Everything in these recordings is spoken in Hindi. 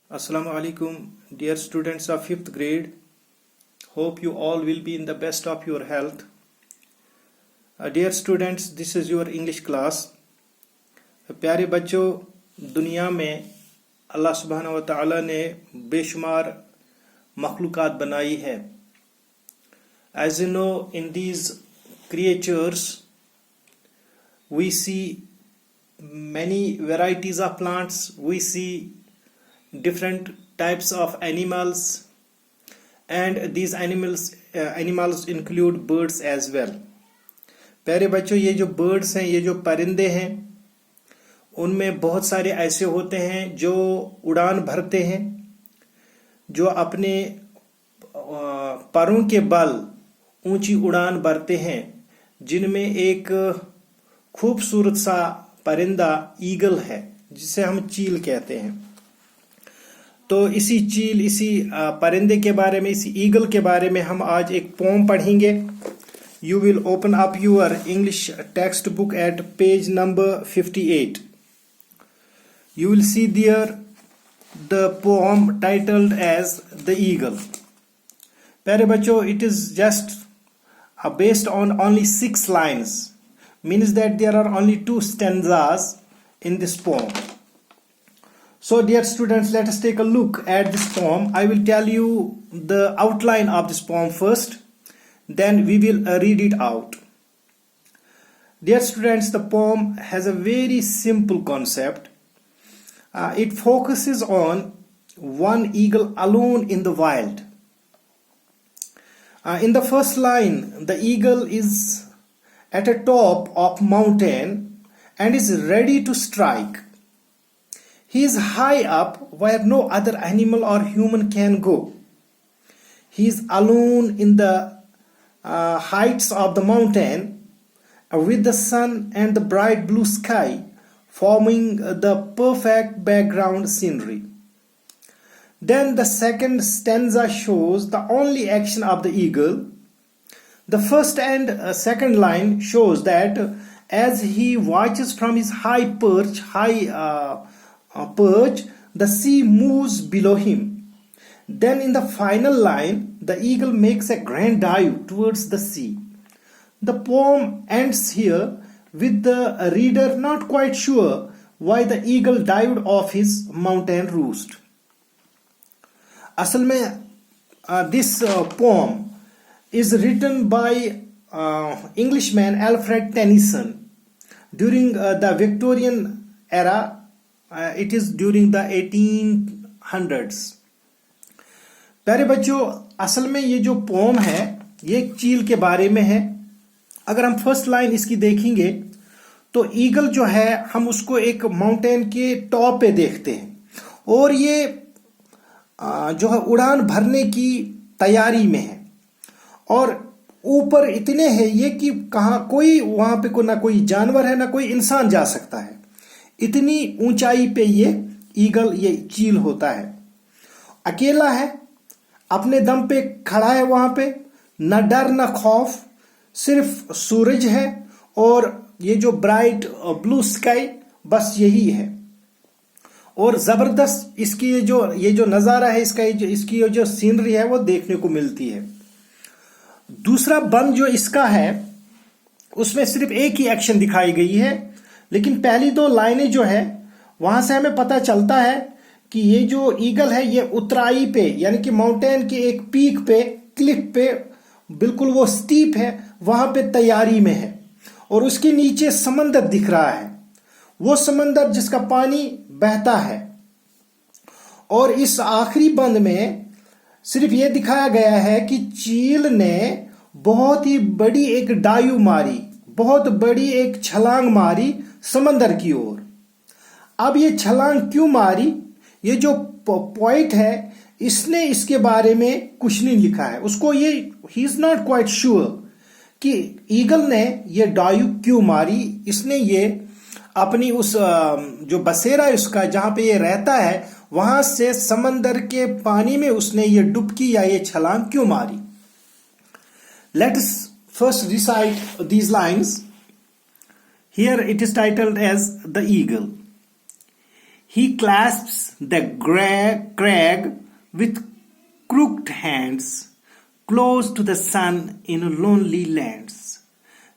Assalamu alaikum, dear students of 5th grade. Hope you all will be in the best of your health. Dear students, this is your English class. प्यारे बच्चों, दुनिया में अल्लाह सुब्हानहू व तआला ने बेशुमार मखलूक़ात बनाई है. As you know, in these creatures, we see many varieties of plants, we see different types of animals, and these animals include birds as well. प्यारे बच्चों, ये जो birds हैं, ये जो परिंदे हैं, उनमें बहुत सारे ऐसे होते हैं जो उड़ान भरते हैं, जो अपने परों के बल ऊंची उड़ान भरते हैं, जिनमें एक खूबसूरत सा परिंदा ईगल है, जिसे हम चील कहते हैं. तो इसी चील, इसी परिंदे के बारे में, इसी ईगल के बारे में हम आज एक पोम पढ़ेंगे. You will open up your English textbook at page number 58. You will see there the poem titled as The Eagle. प्यारे बच्चों, it is just based on only 6 lines, means that there are only 2 stanzas in this poem. So dear students, let us take a look at this poem. I will tell you the outline of this poem first, then we will read it out. Dear students, the poem has a very simple concept. It focuses on one eagle alone in the wild. In the first line, the eagle is at a top of mountain and is ready to strike. He is high up where no other animal or human can go. He is alone in the heights of the mountain with the sun and the bright blue sky forming the perfect background scenery. Then the second stanza shows the only action of the eagle. The first and second line shows that as he watches from his high perch, the sea moves below him. Then in the final line, the eagle makes a grand dive towards the sea. The poem ends here with the reader not quite sure why the eagle dived off his mountain roost. असल में this poem is written by Englishman Alfred Tennyson during the Victorian era. It is during the 1800s. प्यारे बच्चों, असल में ये जो पोम है, ये एक चील के बारे में है. अगर हम फर्स्ट लाइन इसकी देखेंगे तो ईगल जो है, हम उसको एक माउंटेन के टॉप पे देखते हैं और ये जो है उड़ान भरने की तैयारी में है और ऊपर इतने है ये कि कहाँ कोई वहां पे ना कोई जानवर है ना कोई इंसान जा सकता है. इतनी ऊंचाई पे ये ईगल, ये चील होता है. अकेला है, अपने दम पे खड़ा है, वहां पे न डर न खौफ, सिर्फ सूरज है और ये जो ब्राइट ब्लू स्काई, बस यही है. और जबरदस्त इसकी ये जो नजारा है, इसकी जो सीनरी है वो देखने को मिलती है. दूसरा बंद जो इसका है, उसमें सिर्फ एक ही एक्शन दिखाई गई है, लेकिन पहली 2 लाइनें जो है वहां से हमें पता चलता है कि ये जो ईगल है ये उतराई पे, यानी कि माउंटेन के एक पीक पे, क्लिफ पे, बिल्कुल वो स्टीप है, वहां पे तैयारी में है और उसके नीचे समंदर दिख रहा है, वो समंदर जिसका पानी बहता है. और इस आखिरी बंद में सिर्फ ये दिखाया गया है कि चील ने बहुत ही बड़ी एक डाइव मारी, बहुत बड़ी एक छलांग मारी समंदर की ओर. अब ये छलांग क्यों मारी, ये जो पॉइंट है, इसने इसके बारे में कुछ नहीं लिखा है. उसको ये he is not quite sure कि ईगल ने ये डाइव क्यों मारी. इसने ये अपनी उस जो बसेरा है उसका, जहां पे ये रहता है, वहां से समंदर के पानी में उसने ये डुबकी या ये छलांग क्यों मारी. Let us first recite these lines. Here it is titled as the eagle. He clasps the crag with crooked hands, close to the sun in lonely lands.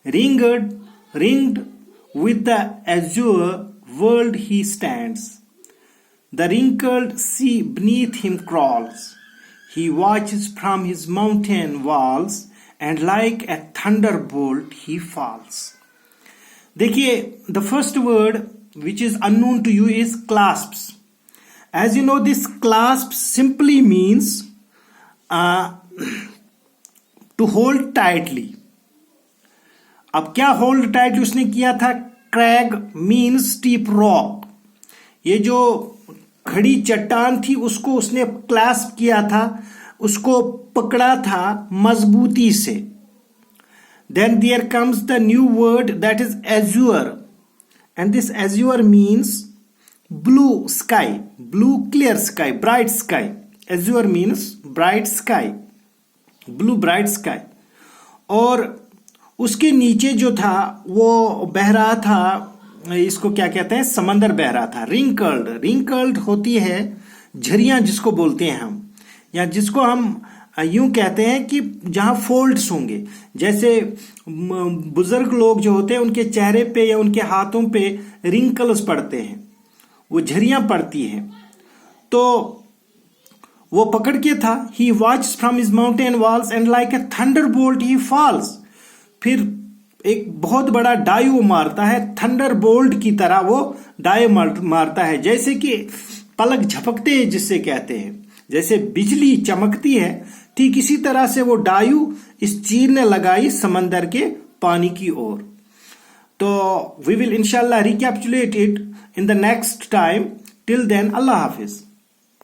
Ringed with the azure world he stands. The wrinkled sea beneath him crawls. He watches from his mountain walls, and like a thunderbolt he falls. देखिए, the first word which is unknown to you is clasps. As you know, this clasp simply means to hold tightly. अब क्या hold tightly उसने किया था? Crag means steep rock. ये जो खड़ी चट्टान थी उसको उसने क्लैस्प किया था, उसको पकड़ा था मजबूती से. Then there comes the new word, that is azure, and this azure means blue sky, blue clear sky, bright sky. Azure means bright sky, blue bright sky. और उसके नीचे जो था वो बह रहा था, इसको क्या कहते हैं, समंदर बह रहा था. रिंकल्ड होती है झरियां जिसको बोलते हैं हम, या जिसको हम यूं कहते हैं कि जहां फोल्ड्स होंगे. जैसे बुजुर्ग लोग जो होते हैं उनके चेहरे पे या उनके हाथों पे रिंकल्स पड़ते हैं, वो झरियां पड़ती हैं. तो वो पकड़ के था. He watches from his mountain walls and like a thunderbolt he falls. फिर एक बहुत बड़ा डाई वो मारता है, थंडर बोल्ट की तरह वो डाई मारता है. जैसे कि पलक झपकते हैं जिससे कहते हैं, जैसे बिजली चमकती है, ठीक इसी तरह से वो डायू इस चीर ने लगाई समंदर के पानी की ओर. तो वी विल इंशाल्लाह recapitulate it in the next time. Till then, अल्लाह हाफिज.